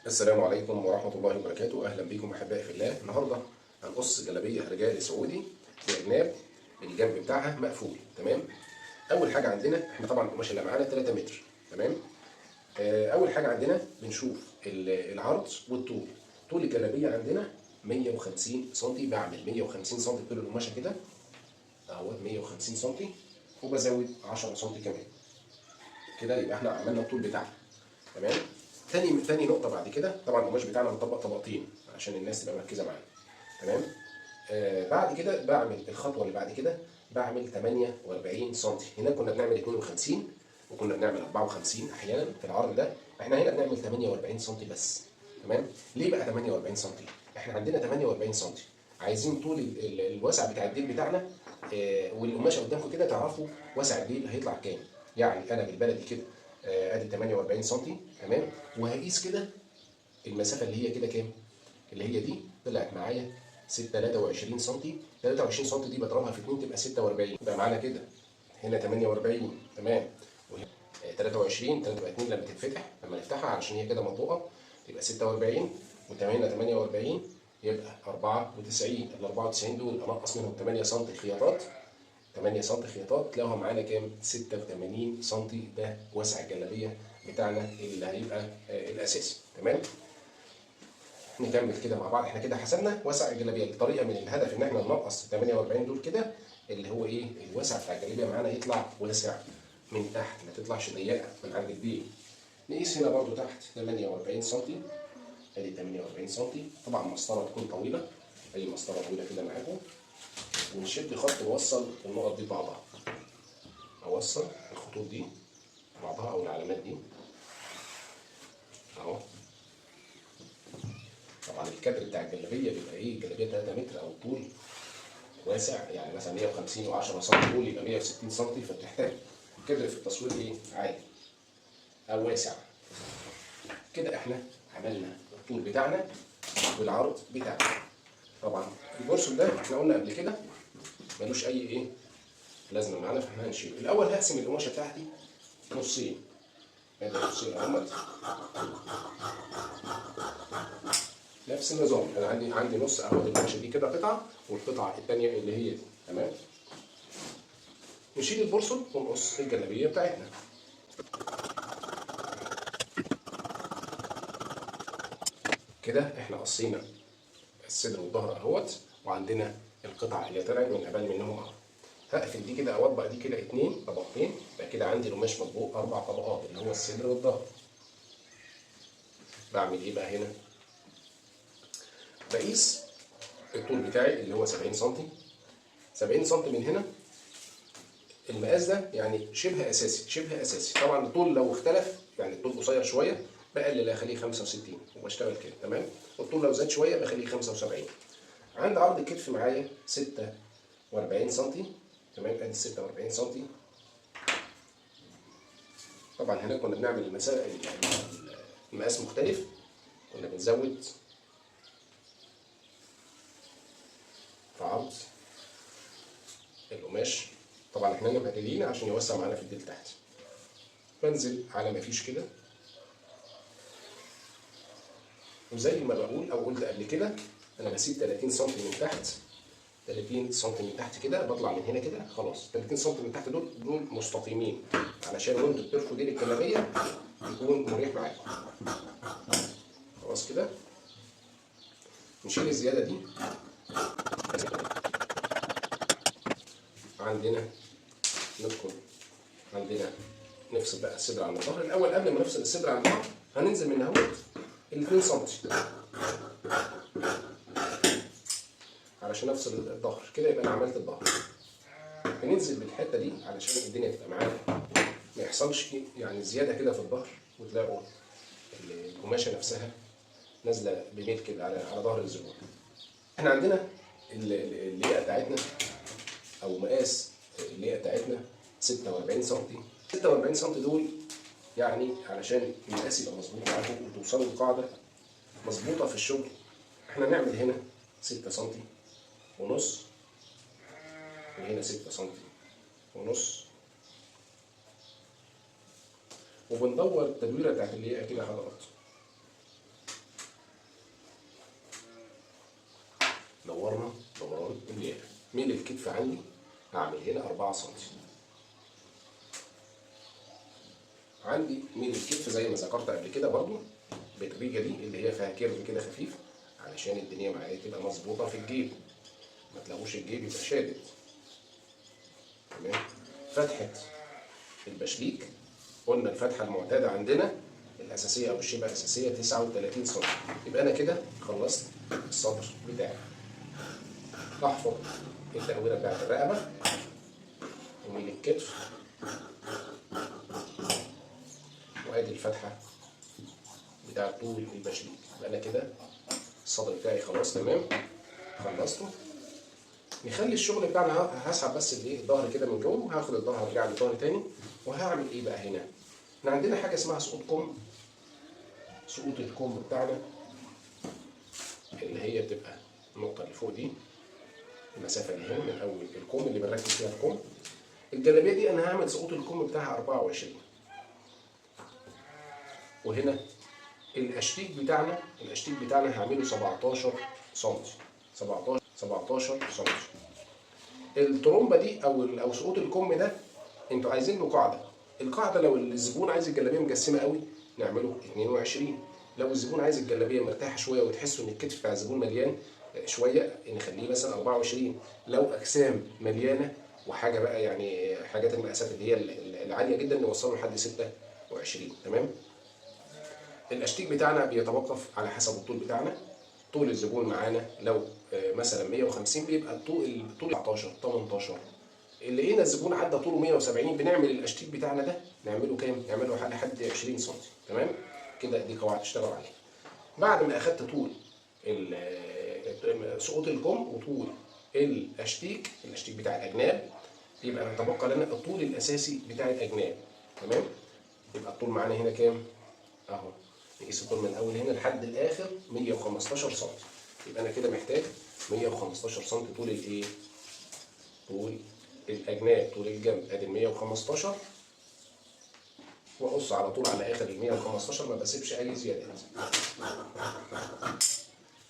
السلام عليكم ورحمة الله وبركاته. أهلا بكم أحبائي في الله. النهاردة هنقص جلابية رجالي سعودي في جناب الجنب بتاعها مقفول. تمام. أول حاجة عندنا إحنا طبعا القماش اللي معانا 3 متر. تمام. أول حاجة عندنا بنشوف العرض والطول. طول الجلابية عندنا 150 سم، بعمل 150 سم طول القماشة كده أهوت 150 سم، وبزود 10 سم كمان كده، يبقى إحنا عملنا الطول بتاعنا. تمام. تاني نقطة بعد كده، طبعا القماش بتاعنا مطبق طبقتين عشان الناس تبقى مركزة معانا. تمام. بعد كده بعمل الخطوة اللي بعد كده، بعمل 48 سم. هنا كنا بنعمل 52 وكنا بنعمل 54 أحيانا في العرض ده، احنا هنا بنعمل 48 سم بس. تمام. ليه بقى 48 سم؟ احنا عندنا 48 سم عايزين طول الوسع بتاع الديل بتاعنا، والقماشه قدامكم كده تعرفوا وسع الديل هيطلع كام. يعني انا بالبلدي كده ادي 48 سم. تمام. وهقيس كده المسافه اللي هي كده كام، اللي هي دي طلعت معايا 23 سم. 23 سم دي بضربها في 2 تبقى 46، يبقى معانا كده هنا 48. تمام. وهنا 23 2 لما تتفتح، لما نفتحها علشان هي كده مطبوقه تبقى 46، وهنا 48 يبقى 94. ال 94 دول انقص منهم 8 سم خياطات. 8 سم خياطات تلاقوها معانا كام؟ 86 سم. ده وسع الجلابيه بتاعنا اللي هيبقى الاساسي. تمام. نكمل كده مع بعض. احنا كده حسبنا وسع الجلابيه. الطريقه من الهدف ان احنا ننقص 48 دول كده، اللي هو ايه؟ الوسع بتاع الجلابيه معانا يطلع واسع من تحت، ما تطلعش ضيقه من عند البي. نقيس هنا برضو تحت 48 سم. ادي 48 سم. طبعا مسطره تكون طويله، اي مسطره طويله كده معاكم، ونشد خط نوصل النقط دي ببعضها. اوصل الخطوط دي بعضها او العلامات دي اهو. طبعا الكادر بتاع الجلابيه بيبقى ايه؟ الجلابيه 3 متر او طول واسع، يعني مثلا 150 و10 سم طول يبقى 160 سم، فبتحتاج كادر في التصوير ايه؟ عالي او واسع. كده احنا عملنا الطول بتاعنا والعرض بتاعنا. طبعا البورصل ده احنا قلنا قبل كده ملوش اي ايه لازمه معانا، فاحنا هنشيله. الاول هقسم القماشه بتاعتي نصين. ادي نصين اهمت، نفس النظام. انا عندي نص اهو، القماشه دي كده قطعه، والقطعه الثانيه اللي هي دي. تمام. نشيل البورصل ونقص الجلابيه بتاعتنا. كده احنا قصينا الصدر والظهر اهوت، وعندنا القطع اللي طلعت من قبل منهم اهو. هقفل دي كده او اطبق دي كده 2 طبقتين، يبقى كده عندي القماش مطبوق 4 طبقات اللي هو الصدر والظهر. بعمل ايه بقى هنا؟ بقيس الطول بتاعي اللي هو 70 سم. 70 سم من هنا، المقاس ده يعني شبه اساسي. شبه اساسي. طبعا الطول لو اختلف، يعني الطول قصير شويه بقلل اخليه 65 وبشتغل كده. تمام. والطول لو زاد شويه بخليه 75. عند عرض الكتف معايا 46 سم. تمام. ادي 46 سم. طبعا هنا كنا بنعمل المقاس مختلف، كنا بنزود في عرض القماش. طبعا احنا هنا مقللين عشان يوسع معانا في الديل تحت. بنزل على ما فيش كده، وزي ما بقول او قلت قبل كده انا بسيب 30 سم من تحت. 30 سم من تحت كده بطلع من هنا كده خلاص. 30 سم من تحت دول مستقيمين، علشان وانتوا بترفوا ديل الجلابيه يكون مريح معاكم. خلاص كده. نشيل الزياده دي. عندنا ندخل عندنا نفصل بقى الصدر عن الظهر. الاول قبل ما نفصل الصدر عن الظهر هننزل من اهوت ال 2 سم علشان افصل الظهر كده، يبقى انا عملت الظهر. بننزل بالحته دي علشان الدنيا تبقى معانا، ما يحصلش يعني زياده كده في الظهر وتلاقوا القماشه نفسها نازله بميل كده على ظهر الزبون. احنا عندنا اللياقه بتاعتنا او مقاس اللياقه بتاعتنا 46 سم. 46 سم دول يعني علشان المقاس يبقى مظبوط معاكم وتوصلوا لقاعده مظبوطه في الشغل، احنا نعمل هنا 6 سم ونص، وهنا 6 سم ونص، وبندور التدويره بتاعت اللياقه كده حضرات. ميل الكتف عندي هعمل هنا 4 سم. عندي ميل الكتف زي ما ذكرت قبل كده برضو بالريجه دي اللي هي فيها كيرف كده خفيف، علشان الدنيا معايا تبقى مظبوطه في الجيب، ما تلاقوش الجيب يبقى شادد. تمام. فتحه البشليك قلنا الفتحه المعتاده عندنا الاساسيه او الشبه اساسيه 39 سم. يبقى انا كده خلصت الصدر بتاعي. احفظ التقويره بتاعت الرقبه وميل الكتف، وادي الفتحه بتاع طول البشليك. يبقى انا كده الصدر بتاعي خلاص تمام، خلصته. نخلي الشغل بتاعنا هسحب بس الايه الظهر كده من جوه، وهاخد الظهر ارجع للظهر تاني. وهعمل ايه بقى هنا؟ احنا عندنا حاجه اسمها سقوط كم. سقوط الكم بتاعنا اللي هي بتبقى النقطه اللي فوق دي، المسافه اللي هنا من اول الكم اللي بنركز فيها الكم. الجلابيه دي انا هعمل سقوط الكم بتاعها 24. وهنا الاشتيك بتاعنا هعمله 17 سم. 17 سم. الترومبه دي او سقوط الكم ده انتوا عايزين له قاعده. القاعده لو الزبون عايز الجلابيه مجسمه قوي نعمله 22. لو الزبون عايز الجلابيه مرتاحه شويه وتحسوا ان الكتف بتاع الزبون مليان شويه نخليه مثلا 24. لو اجسام مليانه وحاجه بقى يعني حاجات المقاسات اللي هي العاليه جدا نوصله لحد 26. تمام. الاشتيك بتاعنا بيتوقف على حسب الطول بتاعنا. طول الزبون معانا لو مثلا 150 بيبقى الطول 19 18. اللي لقينا الزبون عدى طوله 170 بنعمل الاشتيك بتاعنا ده نعمله كام؟ نعمله لحد 20 سم. تمام؟ كده دي قواعد تشتغل عليها. بعد ما اخدت طول سقوط الكم وطول الاشتيك بتاع الاجناب، يبقى يتبقى لنا الطول الاساسي بتاع الاجناب. تمام؟ يبقى الطول معانا هنا كام؟ اهو نقيس الطول من اول هنا لحد الاخر 115 سم. يبقى انا كده محتاج 115 سم طول الايه؟ طول الاجناب، طول الجنب ادي 115، واقص على طول على اخر ال 115 ما بسيبش اي زيادات.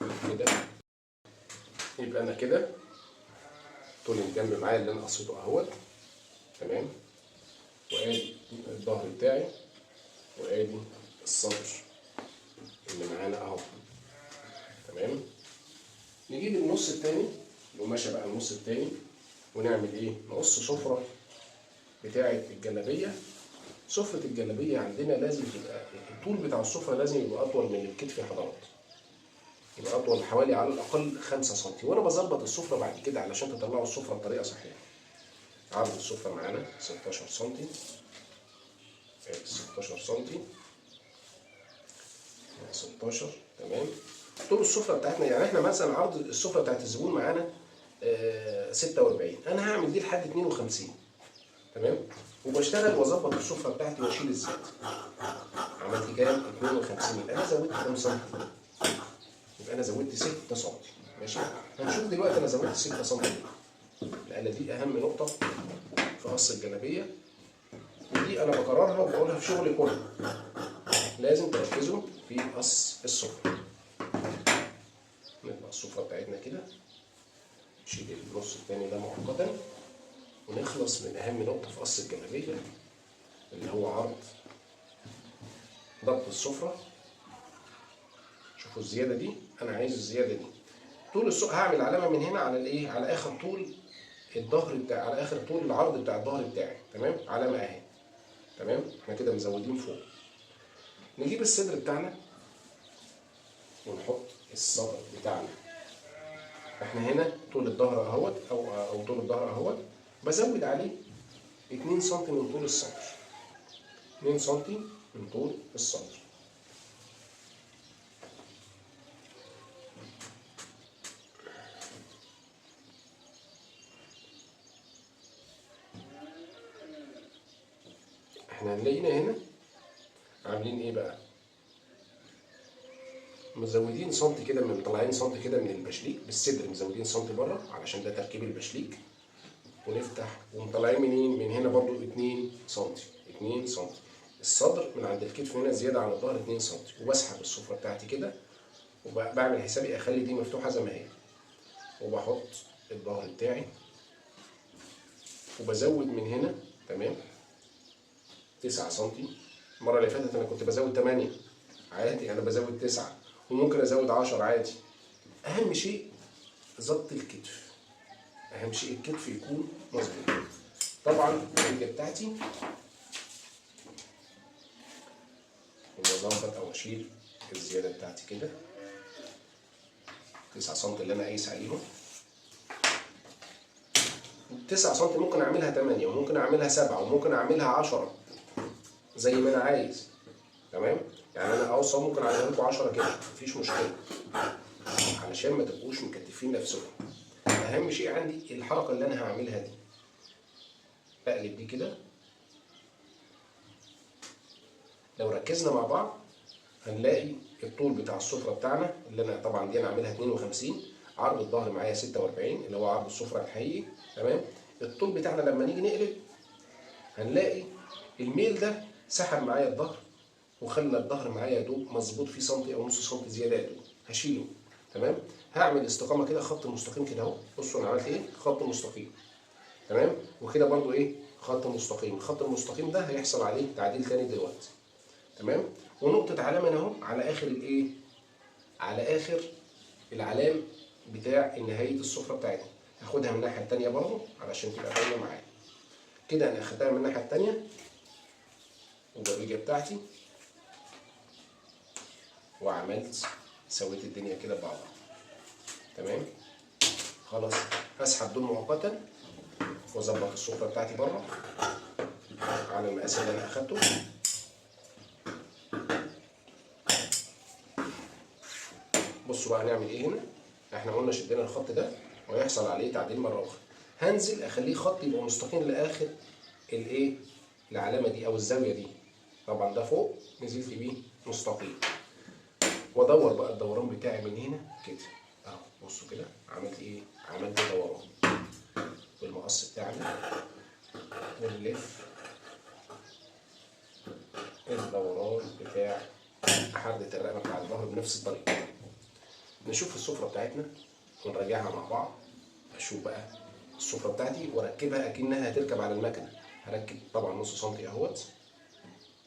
كده يبقى انا كده طول الجنب معايا اللي انا قصيته اهوت. تمام. وادي الظهر بتاعي وادي الصدر اللي معانا اهو. تمام. نجيب النص التاني القماشه بقى، النص التاني، ونعمل ايه؟ نقص سفره بتاعه الجلابيه. سفره الجلابيه عندنا لازم تبقى الطول بتاع السفره لازم يبقى اطول من الكتف يا حضرات. يبقى اطول حوالي على الاقل 5 سم. وانا بظبط السفره بعد كده علشان تطلعوا السفره بطريقه صحيحه. عرض السفره معانا 16 سم. 16 سم 16. تمام. طول السفره بتاعتنا يعني احنا مثلا عرض السفره بتاعت الزبون معانا 46، انا هعمل دي لحد 52. تمام. وبشتغل واظبط السفره بتاعتي واشيل الزيت. عملت كام؟ 52. يبقى انا زودت كام سم؟ يبقى انا زودت 6 سم. ماشي. هنشوف دلوقتي انا زودت 6 سم ليه. لان دي اهم نقطه في قص الجلابيه، ودي انا بكررها وبقولها في شغلي كله. لازم تركزوا في قص السفره. نطلع السفره بتاعتنا كده، نشيل النص الثاني ده مؤقتا، ونخلص من اهم نقطه في قص الجلابيه اللي هو عرض ضبط السفره. شوفوا الزياده دي، انا عايز الزياده دي. طول هعمل علامه من هنا على الايه؟ على اخر طول الظهر بتاع، على اخر طول العرض بتاع الظهر بتاعي. تمام. علامه اهي. تمام. احنا كده مزودين فوق. نجيب الصدر بتاعنا ونحط الصدر بتاعنا. احنا هنا طول الظهر اهوت او طول الظهر اهوت، بزود عليه 2 سم من طول الصدر. 2 سم من طول الصدر. احنا هنلاقينا هنا عاملين ايه بقى؟ مزودين سم كده، من مطلعين سم كده من البشليك بالصدر، مزودين سم بره علشان ده تركيب البشليك. ونفتح ومطلعين منين؟ من هنا برضو 2 سم. 2 سم. الصدر من عند الكتف هنا زياده عن الظهر 2 سم. وبسحب السفره بتاعتي كده وبعمل حسابي اخلي دي مفتوحه زي ما هي. وبحط الظهر بتاعي وبزود من هنا. تمام، 9 سم. المره اللي فاتت انا كنت بزود 8 عادي، انا بزود 9 وممكن ازود 10 عادي. اهم شيء ضبط الكتف، اهم شيء الكتف يكون مظبوط. طبعا الرجل بتاعتي بظبط او اشيل الزياده بتاعتي كده 9 سم اللي انا قايس عليهم. 9 سم ممكن اعملها 8 وممكن اعملها 7 وممكن اعملها 10 زي ما انا عايز. تمام، يعني انا اوصل ممكن اعملها لكم 10 كده مفيش مشكله، علشان ما تبقوش مكتفين نفسكم. اهم شيء عندي الحركه اللي انا هعملها دي، اقلب دي كده. لو ركزنا مع بعض هنلاقي الطول بتاع السفره بتاعنا اللي انا طبعا دي انا عاملها 52، عرض الظهر معايا 46 اللي هو عرض السفره الحقيقي. تمام، الطول بتاعنا لما نيجي نقلب هنلاقي الميل ده سحب معايا الظهر وخلى الظهر معايا يا دوب مظبوط فيه سنتي او نص سنتي زياده يا دوب، هشيله. تمام، هعمل استقامه كده، خط مستقيم كده اهو. بصوا انا عملت ايه، خط مستقيم. تمام، وكده برضو ايه، خط مستقيم. الخط المستقيم ده هيحصل عليه تعديل تاني دلوقتي. تمام، ونقطه علامه اهو على اخر الايه، على اخر العلام بتاع نهايه السفره بتاعتنا. هاخدها من الناحيه الثانيه برضو علشان تبقى باينه معايا. كده انا اخدتها من الناحيه الثانيه والرجه بتاعتي وعملت سويت الدنيا كده ببعضها. تمام، خلاص هسحب دول مؤقتا واظبط السفره بتاعتي بره على المقاس اللي انا اخدته. بصوا بقى هنعمل ايه هنا. احنا قلنا شدينا الخط ده وهيحصل عليه تعديل مره اخرى. هنزل اخليه خط يبقى مستقيم لاخر الايه، العلامه دي او الزاويه دي. طبعا ده فوق نزلت بيه مستقيم، وادور بقى الدوران بتاعي من هنا كده اهو. بصوا كده عملت ايه، عملت دوران بالمقص بتاعنا ونلف الدوران بتاع حردة الرقبه بتاع الظهر بنفس الطريقه. نشوف السفره بتاعتنا ونراجعها مع بعض. اشوف بقى السفره بتاعتي واركبها اكنها هتركب على المكنه. هركب طبعا نص سنتي اهوت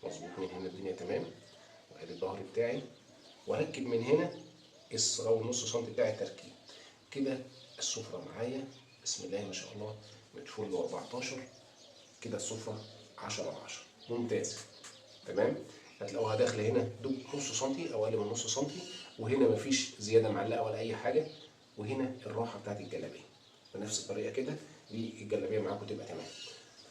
مظبوط من هنا، الدنيا تمام. وادي الظهر بتاعي واركب من هنا او النص سنتي بتاعي تركيب كده. السفره معايا بسم الله ما شاء الله متفول 14 كده. السفره 10 على 10 ممتاز. تمام، هتلاقوها داخله هنا دوب نص سنتي او اقل من نص سنتي، وهنا مفيش زياده معلقه ولا اي حاجه، وهنا الراحه بتاعت الجلابيه بنفس الطريقه كده. دي الجلابيه معاكم تبقى تمام.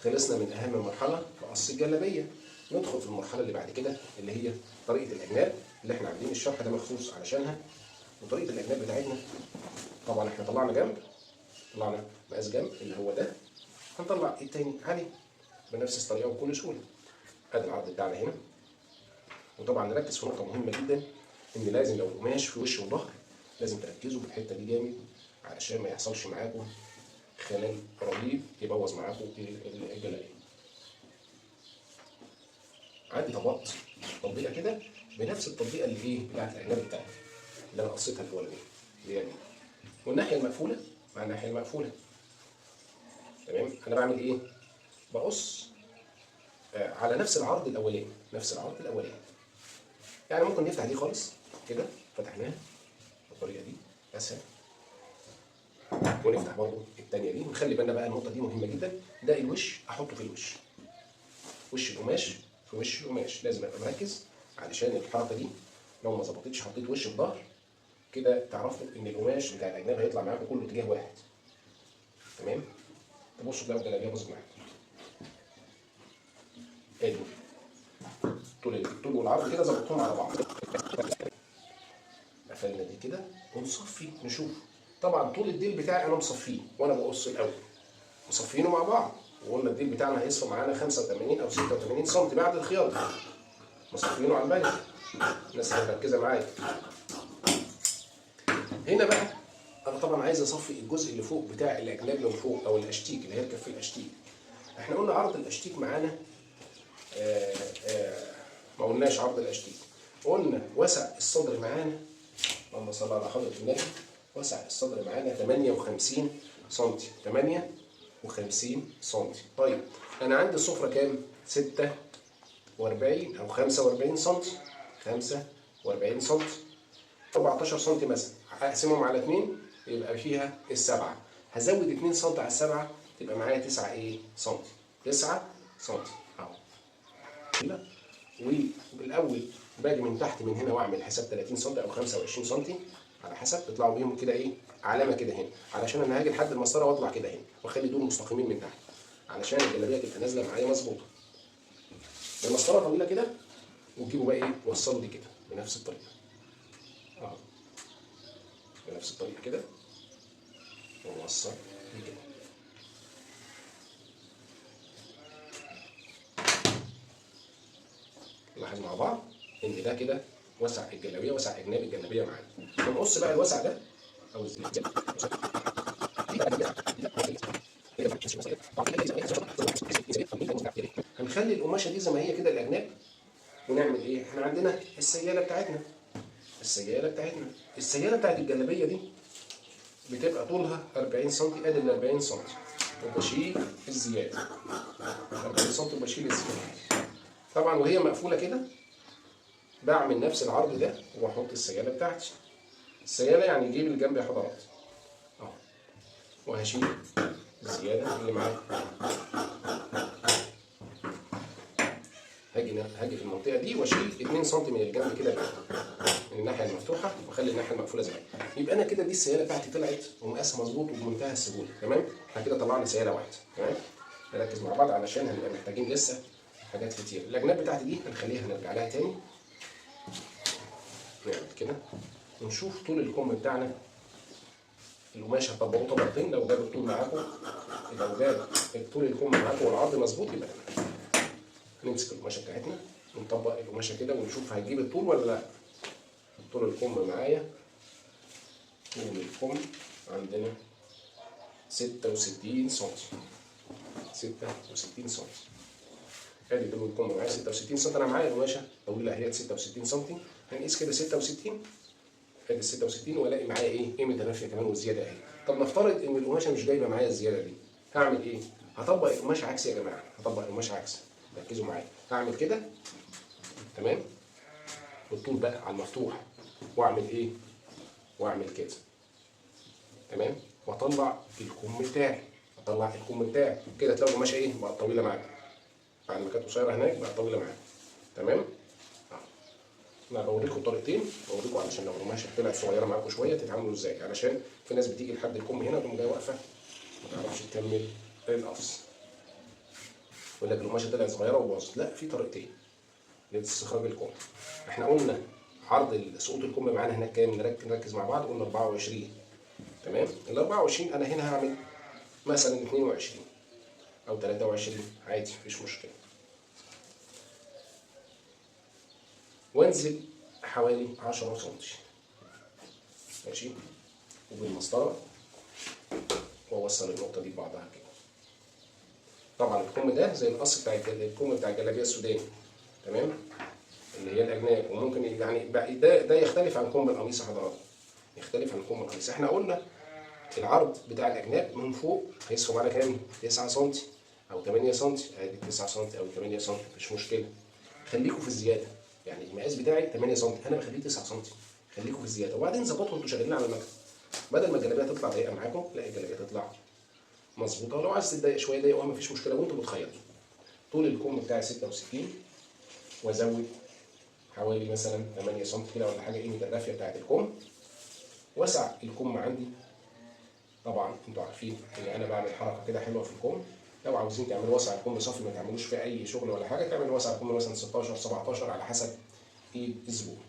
خلصنا من اهم مرحله في قص الجلابيه. ندخل في المرحله اللي بعد كده اللي هي طريقه الاجناب اللي احنا عاملين الشرح ده مخصوص علشانها. وطريقه الاجناب بتاعتنا طبعا احنا طلعنا جنب، طلعنا مقاس جنب اللي هو ده، هنطلع التاني عليه بنفس الطريقه وبكل سهوله. ادي العرض بتاعنا هنا. وطبعا نركز في نقطه مهمه جدا، ان لازم لو القماش في وش وظهر لازم تركزوا في الحته دي جامد علشان ما يحصلش معاكم خلل رهيب يبوظ معاكم الجلابيه. عندي طبقت تطبيقه كده بنفس التطبيقه اللي ايه بتاعت الاجنبي بتاعتي اللي انا قصيتها الاولانيه اللي هي دي، والناحيه المقفوله مع الناحيه المقفوله. تمام، انا بعمل ايه، بقص على نفس العرض الاولاني، نفس العرض الاولاني. يعني ممكن نفتح دي خالص كده، فتحناها بالطريقه دي اسهل، ونفتح برضه الثانيه دي. ونخلي بالنا بقى النقطه دي مهمه جدا، ده الوش احطه في الوش، وش القماش في وش القماش لازم ابقى مركز علشان الحركه دي لو ما ظبطتش حطيت وش في ظهر كده تعرفوا ان القماش بتاع الاجنبي هيطلع معاكم كله اتجاه واحد. تمام، تبصوا تلاقوا الجلابيه باظت معاكم. ادي الطول والعرض كده ظبطتهم على بعض. قفلنا دي كده ونصفي نشوف. طبعا طول الديل بتاعي انا مصفيه وانا بقص الاول، مصفينه مع بعض، وقلنا الديل بتاعنا هيصفى معانا 85 او 86 سم بعد الخياطه، مصفينه على البلد. الناس اللي مركزه معايا هنا بقى، انا طبعا عايز اصفي الجزء اللي فوق بتاع الاجناب من فوق او الاشتيك اللي هيركب في الاشتيك. احنا قلنا عرض الاشتيك معانا ما قلناش عرض الاشتيك، قلنا وسع الصدر معانا، اللهم صل على حضرة النبي، وسع الصدر معانا 58 سم، 8 56 سم. طيب انا عندي السفره كام؟ 46 او 45 سم. 45 سم 14 سم مثلا، هقسمهم على 2 يبقى فيها السبعه. هزود 2 سم على السبعه تبقى معايا 9 سم. 9 سم اهو كده. وبالاول باجي من تحت من هنا واعمل حساب 30 سم او 25 سم على حسب، تطلعوا بيهم كده علامه كده هنا، علشان انا هاجي لحد المسطره واطلع كده هنا واخلي دول مستقيمين من تحت علشان الجلابيه تبقى نازله معايا مظبوطه. المسطره طويله كده، وتجيبوا بقى توصلوا دي كده بنفس الطريقه اهو، بنفس الطريقه كده، ونوصل دي كده. نلاحظ مع بعض ان ده كده وسع الجلابيه، وسع اجناب الجلابيه معانا. هنقص بقى الوسع ده او هنخلي القماشه دي زي ما هي كده الاجناب، ونعمل ايه؟ احنا عندنا السياله بتاعتنا، السياله بتاعت الجلابيه دي بتبقى طولها 40 سم، ادي ال 40 سم، وبشيل الزياده 40 سم وبشيل الزياده. طبعا وهي مقفوله كده بعمل نفس العرض ده واحط السياله بتاعتي. السياله يعني الجيب اللي جنبي يا حضرات اهو، وهشيل الزياده اللي معايا. هاجي في المنطقه دي واشيل 2 سم من الجنب كده من الناحيه المفتوحه، واخلي الناحيه المقفوله زي ما هي. يبقى انا كده دي السياله بتاعتي طلعت ومقاسها مظبوط وبمنتهى السهوله. تمام، احنا كده طلعنا سياله واحده. تمام، نركز مع بعض علشان هنبقى محتاجين لسه حاجات كتير. الاجناب بتاعتي دي هنخليها نرجع لها تاني. نعمل كده ونشوف طول الكم بتاعنا. القماش هتطبقوه طبقتين لو جاب الطول معاكم، لو جاب طول الكم معاكم والعرض مظبوط يبقى تمام. هنمسك القماشه بتاعتنا ونطبق القماشه كده ونشوف هتجيب الطول ولا لا. طول الكم معايا، طول الكم عندنا 66 سم. 66 سم، ادي طول الكم معايا 66 سم. انا معايا قماشه طويله اهي 66 سم، هنقيس كده 66، ادي 66، والاقي معايا قيمه الرفيه كمان والزياده اهي. طب نفترض ان القماشه مش جايبه معايا الزياده دي، هعمل ايه؟ هطبق القماش عكسي يا جماعه، هطبق القماش عكسي، ركزوا معايا. هعمل كده تمام، بالطول بقى على المفتوح، واعمل واعمل كده تمام، واطلع الكم بتاعي، كده تلاقوا القماشه بقت طويله معاك، بعد ما كانت قصيره هناك بقت طويله معاك. تمام، انا بوريكم طريقتين، بوريكم علشان لو القماشه طلعت صغيره معاكم شويه تتعاملوا ازاي، علشان في ناس بتيجي لحد الكم هنا وتقوم جايه واقفه ما تعرفش تكمل القص، يقول لك القماشه طلعت صغيره وباظت. لا، في طريقتين لاستخراج الكم. احنا قلنا عرض سقوط الكم معانا هناك كام؟ نركز مع بعض، قلنا 24. تمام، ال 24 انا هنا هعمل مثلا 22 او 23 عادي مفيش مشكله، وانزل حوالي 10 سم ماشي، وبالمسطره واوصل النقطه دي ببعضها كده. طبعا الكم ده زي القص بتاع الكم بتاع الجلابيه السوداني، تمام، اللي هي الاجناب. وممكن يعني ده يختلف عن كم القميص يا حضرات، يختلف عن كم القميص. احنا قلنا العرض بتاع الاجناب من فوق هيصفوا معانا كام؟ 9 سم او 8 سم، ادي 9 سم او 8 سم مفيش مشكله. خليكم في الزياده، يعني المقاس بتاعي 8 سم انا بخليه 9 سم، خليكم في الزياده، وبعدين ظبطوا انتوا شغالين على المكنه. بدل ما الجلابيه تطلع ضيقه معاكم، لا الجلابيه تطلع مظبوطه، ولو عايز تضايق شويه ضيقوها مفيش مشكله، وانتوا بتخيطوا. طول الكم بتاعي 66، وازود حوالي مثلا 8 سم كده ولا حاجه قيمه الرافيه بتاعت الكم. وسع الكم عندي، طبعا انتوا عارفين ان انا بعمل حركه كده حلوه في الكم. لو عاوزين تعملوا وسع الكم صافي ما تعملوش فيه اي شغل ولا حاجه، تعملوا وسع الكم مثلا 16 17 على حسب ايد الزبون.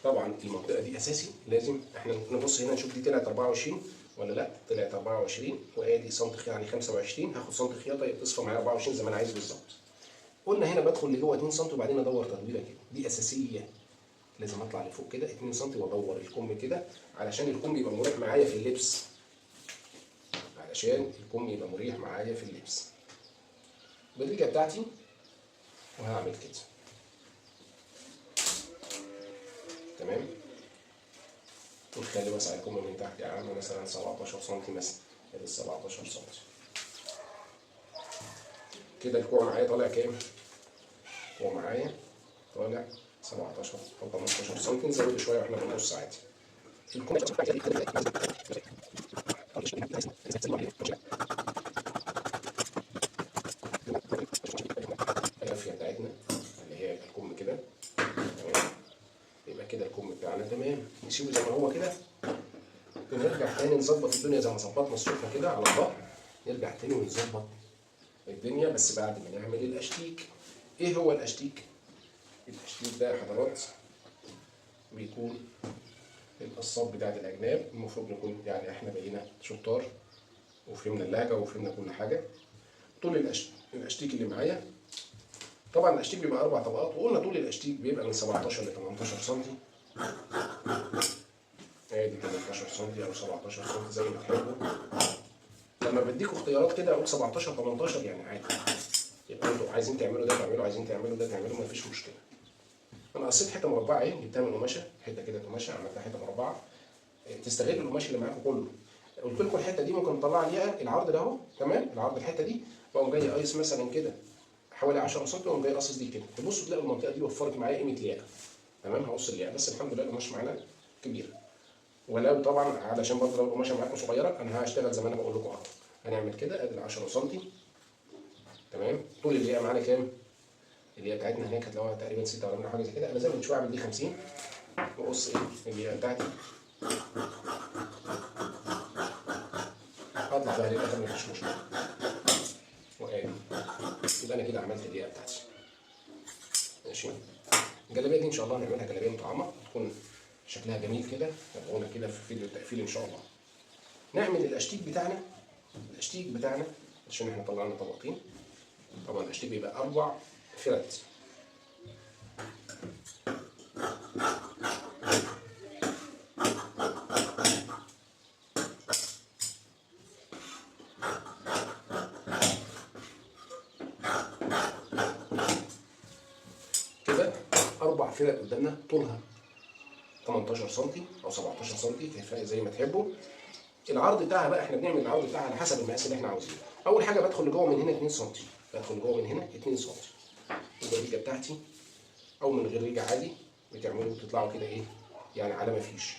طبعا المنطقه دي اساسي، لازم احنا نبص هنا نشوف دي طلعت 24 ولا لا. طلعت 24، وادي سم يعني 25، هاخد سم خياطه تصفى معايا 24 زي ما انا عايز بالظبط. قلنا هنا بدخل لجوه 2 سم وبعدين ادور تدويره كده، دي اساسيه، لازم اطلع لفوق كده 2 سم وادور الكم كده علشان الكم يبقى مريح معايا في اللبس، بالرجه بتاعتي. وهعمل كده تمام. ونخلي وسع الكم من تحت يا عم مثلا 17 سم مثلا. ادي 17 سم كده. الكوع معايا طالع كام؟ الكوع معايا طالع 17 او 18 سم. نزوده شويه واحنا بنقص عادي. القافيه بتاعتنا اللي هي الكم كده تمام. يبقى كده الكم بتاعنا تمام. نسيبه زي ما هو كده ونرجع تاني نظبط الدنيا زي ما ظبطنا السفره كده على الظهر. نرجع تاني ونظبط الدنيا بس بعد ما نعمل الاشتيك. ايه هو الاشتيك؟ الاشتيك ده يا حضرات بيكون القصات بتاعت الاجناب. المفروض نكون يعني احنا بقينا شطار وفهمنا اللهجه وفهمنا كل حاجه. طول الاشتيك اللي معايا طبعا الاشتيك بيبقى 4 طبقات، وقلنا طول الاشتيك بيبقى من 17 ل 18 سم. ادي 18 سم او 17 سم زي ما تحبوا. لما بديكوا اختيارات كده اقول 17 18 يعني عادي. يبقى انتوا عايزين تعملوا ده تعملوا، عايزين تعملوا ده تعملوا، مفيش مشكله. انا قصيت حته مربعه اهي، جبتها من قماشه، حته كده قماشه عملتها حته مربعه. تستغلوا القماش اللي معاكم كله. قلت لكم الحته دي ممكن نطلع ليها العرض ده اهو تمام. العرض الحته دي واقوم جاي قايس مثلا كده حوالي 10 سم واقوم جاي قاصص دي كده. تبصوا تلاقوا المنطقه دي وفرت معايا قيمه لياقه تمام. هقص اللياقه بس الحمد لله القماش معانا كبير. ولو طبعا علشان برضه لو القماشه معاكم صغيره انا هشتغل زي ما انا بقول لكم اهو. هنعمل كده ادي 10 سم تمام. طول اللياقه معانا كام؟ اللياقه بتاعتنا هناك هتلاقوها تقريبا 6 ولا حاجه زي كده. انا زي ما شويه اعمل دي 50 واقص ايه اللياقه بتاعتي. اطلع بقى للاخر مفيش مشكله. وادي يبقى انا كده عملت اللياقه بتاعتي ماشي. الجلابيه دي ان شاء الله هنعملها جلابيه مطعمه تكون شكلها جميل كده. تابعونا كده في فيديو التقفيل ان شاء الله. نعمل الاشتيك بتاعنا. الاشتيك بتاعنا عشان احنا طلعنا طبقتين. طبعا الاشتيك بيبقى 4 فرد. كده 4 فرد قدامنا طولها 18 سم او 17 سم زي ما تحبوا. العرض بتاعها بقى احنا بنعمل العرض بتاعها على حسب المقاس اللي احنا عاوزينه. اول حاجه بدخل لجوه من هنا 2 سم. بدخل جوه من هنا 2 سم. الريجه بتاعتي او من غير ريجه عادي بتعملوا تطلعوا كده ايه يعني على ما فيش.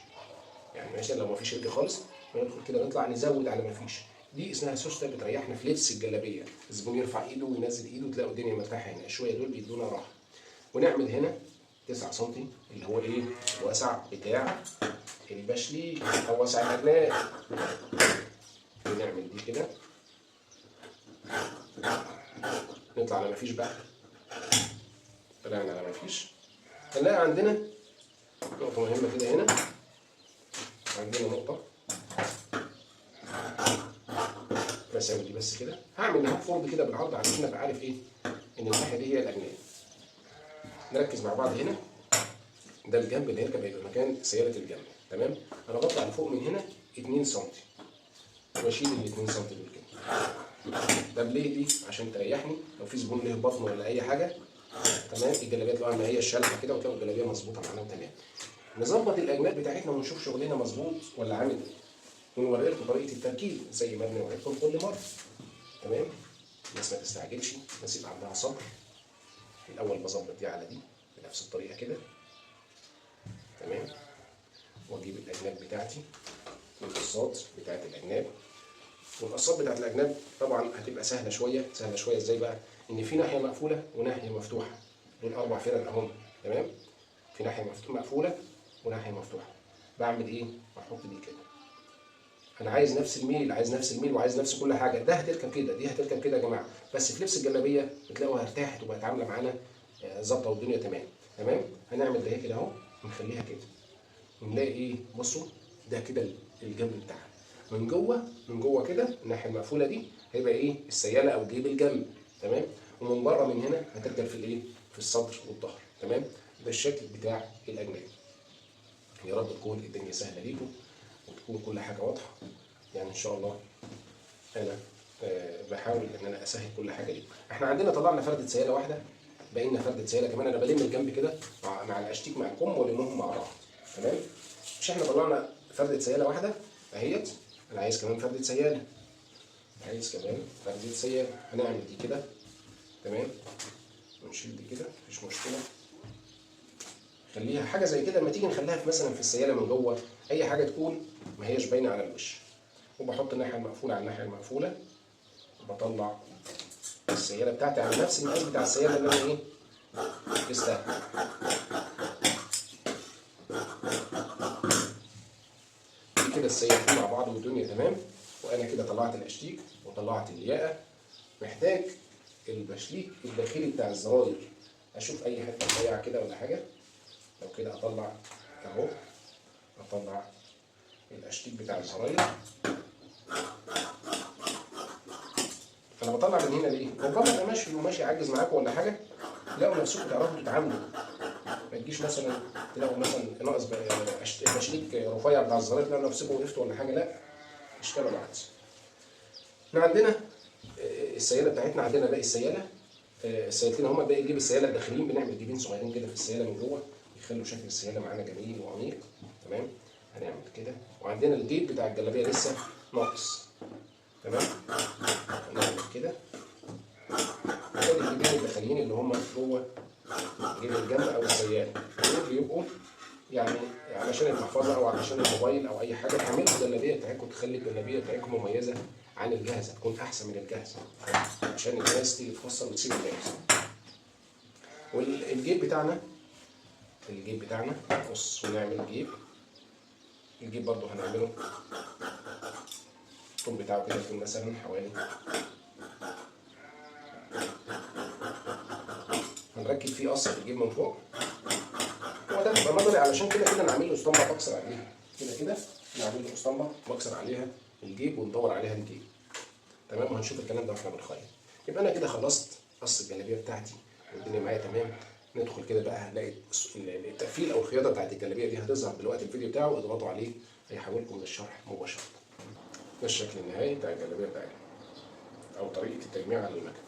يعني مثلا لو ما فيش ريجه خالص بندخل كده نطلع نزود على ما فيش. دي اسمها سوسته بتريحنا في لبس الجلابيه. الزبون يرفع ايده وينزل ايده تلاقوا الدنيا مرتاحه هنا. شويه دول بيدونا راحه. ونعمل هنا 9 سم اللي هو ايه الوسع بتاع البشليك او وسع الاجناب. ونعمل دي كده نطلع على ما فيش بقى. طلعنا على ما فيش. هنلاقي عندنا نقطة مهمة كده هنا. عندنا نقطة بساوي دي بس كده. هعمل لها فورد كده بالعرض عشان ابقى عارف ايه ان الناحية دي هي الاجناب. نركز مع بعض هنا. ده الجنب اللي هيركب هيبقى مكان سيارة الجنب تمام. انا بطلع لفوق من هنا 2 سم واشيل ال 2 سم دول كده. طب ليه دي؟ عشان تريحني لو في زبون له بطن ولا اي حاجه تمام. الجلابيه تلاقوها ما هي الشلحه كده وتلاقوا الجلابيه مظبوطه معانا وتمام. نظبط الاجناب بتاعتنا ونشوف شغلنا مظبوط ولا عامل ايه. ونوري لكم طريقه التركيب زي ما بنوريكم كل مره تمام. الناس ما تستعجلش، الناس يبقى عندها صبر. الاول بظبط دي على دي بنفس الطريقه كده تمام. واجيب الاجناب بتاعتي والقصات بتاعت الاجناب. والقصات بتاعت الاجناب طبعا هتبقى سهله شويه. سهله شويه ازاي بقى؟ ان في ناحيه مقفوله وناحيه مفتوحه. دول 4 فرد اهم تمام. في ناحيه مقفوله وناحيه مفتوحه. بعمل ايه؟ بحط دي كده. انا عايز نفس الميل، عايز نفس الميل وعايز نفس كل حاجه. ده هتركب كده دي هتركب كده يا جماعه. بس في لبس الجلابيه بتلاقوها ارتاحت وبقت عامله معانا ظابطه والدنيا تمام تمام. هنعمل ده كده اهو ونخليها كده. ونلاقي ايه؟ بصوا ده كده الجنب بتاعها. من جوه كده الناحيه المقفوله دي هيبقى ايه السياله او جيب الجنب تمام. ومن بره من هنا هتركب في الايه في الصدر والظهر تمام. ده الشكل بتاع الاجناب. يا رب تكون الدنيا سهله ليكم وتكون كل حاجه واضحه يعني ان شاء الله. انا بحاول ان انا اسهل كل حاجه ليكم. احنا عندنا طلعنا فرده سياله واحده، باقي لنا فرده سياله كمان. انا بلم الجنب كده مع الاشتيك مع الكم والمهم مع بعض تمام. مش احنا طلعنا فردة سيالة واحدة اهيت، انا عايز كمان فردة سيالة، عايز كمان فردة سيالة. هنعمل دي كده تمام، ونشيل دي كده مفيش مشكلة. خليها حاجة زي كده، لما تيجي نخليها في مثلا في السيالة من جوه، أي حاجة تكون ما هيش باينة على الوش. وبحط الناحية المقفولة على الناحية المقفولة، وبطلع السيالة بتاعتي على نفس المقاس بتاع السيالة اللي أنا إيه لبستها. دي كده السيالتين مع بعض والدنيا تمام. وأنا كده طلعت الأشتيك وطلعت الياقة. محتاج البشليك الداخلي بتاع الزراير، أشوف أي حتة رفيعة كده ولا حاجة. لو كده أطلع أهو، أطلع الأشتيك بتاع الزراير. أنا بطلع من هنا ليه؟ ربما أنا ماشي وماشي عاجز معاكم ولا حاجة، تلاقوا نفسكم تعرفوا تتعاملوا. ما تجيش مثلا تلاقوا مثلا ناقص بشليك رفيع بتاع الزراير، تلاقوا نفسكم وقفتوا ولا حاجة، لا، اشتغلوا عادي. احنا عندنا السيالة بتاعتنا، عندنا باقي السيالة، السيالتين هما باقي جيب السيالة الداخليين، بنعمل جيبين صغيرين كده في السيالة من جوه يخلوا شكل السيالة معانا جميل وعميق تمام. هنعمل كده. وعندنا الجيب بتاع الجلابية لسه ناقص تمام. هنعمل كده. ادي الجيبين الداخليين اللي هما جوه جيب الجنب او السيالة، دول بيبقوا يعني علشان المحفظة او علشان الموبايل او اي حاجة، تعملوا الجلابية بتاعتكم، تخلي الجلابية بتاعتكم مميزة عن الجاهزة، تكون احسن من الجاهزة عشان الناس تيجي تفصل وتسيب الجاهزة. والجيب بتاعنا، الجيب بتاعنا نقص ونعمل جيب. الجيب برضو هنعمله الطول بتاعه كده يكون مثلا حوالي، هنركب فيه قص في الجيب من فوق. هو ده بيبقى نظري، علشان كده كده نعمل له اسطمبة بكسر عليها، كده كده نعمل له اسطمبة بكسر عليها الجيب وندور عليها الجيب تمام. وهنشوف الكلام ده واحنا بنخيط. يبقى انا كده خلصت قص الجلابيه بتاعتي والدنيا معايا تمام. ندخل كده بقى هنلاقي التقفيل او الخياطه بتاعت الجلابيه دي هتظهر دلوقتي الفيديو بتاعه، اضغطوا عليه هيحولكم للشرح مباشره. ده الشكل النهائي بتاع الجلابيه بتاعتنا او طريقه التجميع على المكنه.